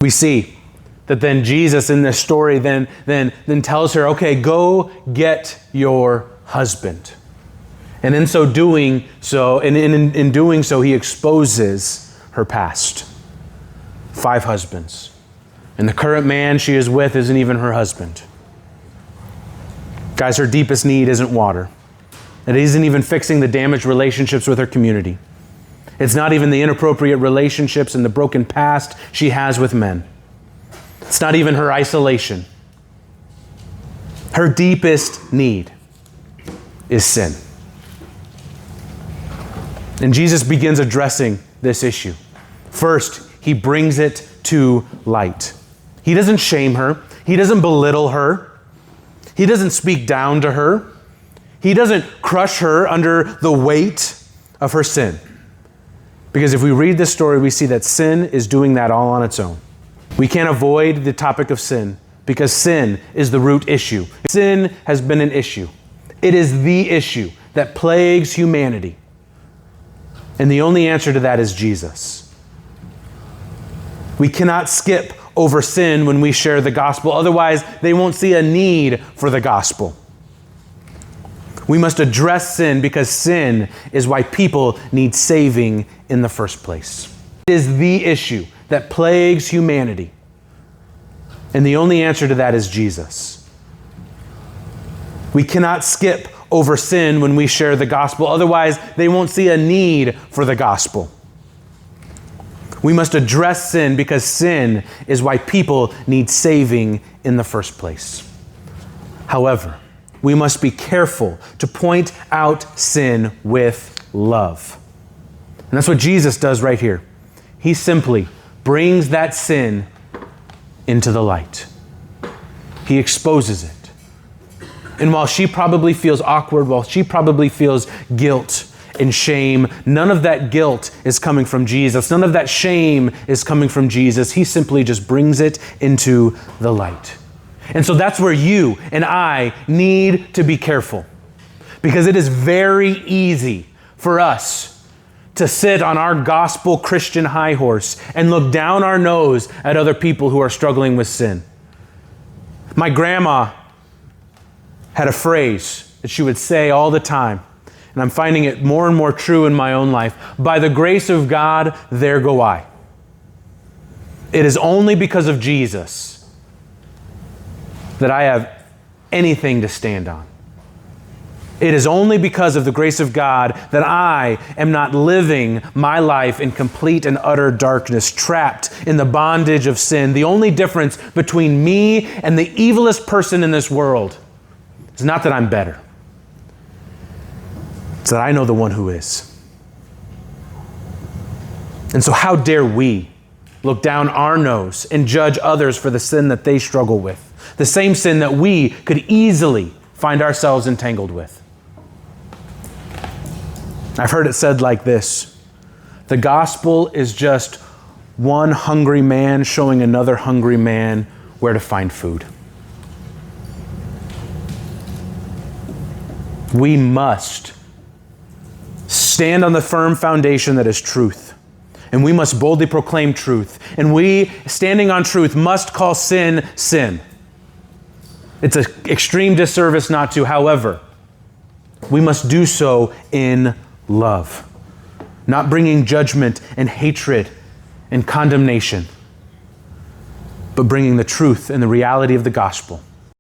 We see that then Jesus in this story then tells her, okay, go get your husband. And in doing so, he exposes her past. 5 husbands. And the current man she is with isn't even her husband. Guys, her deepest need isn't water. It isn't even fixing the damaged relationships with her community. It's not even the inappropriate relationships and the broken past she has with men. It's not even her isolation. Her deepest need is sin. And Jesus begins addressing this issue. First, he brings it to light. He doesn't shame her. He doesn't belittle her. He doesn't speak down to her. He doesn't crush her under the weight of her sin. Because if we read this story, we see that sin is doing that all on its own. We can't avoid the topic of sin because sin is the root issue. Sin has been an issue. It is the issue that plagues humanity. And the only answer to that is Jesus. We cannot skip over sin when we share the gospel. Otherwise, they won't see a need for the gospel. We must address sin because sin is why people need saving in the first place. It is the issue that plagues humanity. And the only answer to that is Jesus. We cannot skip over sin when we share the gospel. Otherwise, they won't see a need for the gospel. We must address sin because sin is why people need saving in the first place. However, we must be careful to point out sin with love. And that's what Jesus does right here. He simply brings that sin into the light. He exposes it. And while she probably feels awkward, while she probably feels guilt and shame, none of that guilt is coming from Jesus. None of that shame is coming from Jesus. He simply just brings it into the light. And so that's where you and I need to be careful. Because it is very easy for us to sit on our gospel Christian high horse and look down our nose at other people who are struggling with sin. My grandma had a phrase that she would say all the time, and I'm finding it more and more true in my own life. By the grace of God, there go I. It is only because of Jesus that I have anything to stand on. It is only because of the grace of God that I am not living my life in complete and utter darkness, trapped in the bondage of sin. The only difference between me and the evilest person in this world is not that I'm better. It's that I know the one who is. And so how dare we look down our nose and judge others for the sin that they struggle with? The same sin that we could easily find ourselves entangled with. I've heard it said like this: the gospel is just one hungry man showing another hungry man where to find food. We must stand on the firm foundation that is truth. And we must boldly proclaim truth. And we, standing on truth, must call sin, sin. It's an extreme disservice not to. However, we must do so in love, not bringing judgment and hatred and condemnation, but bringing the truth and the reality of the gospel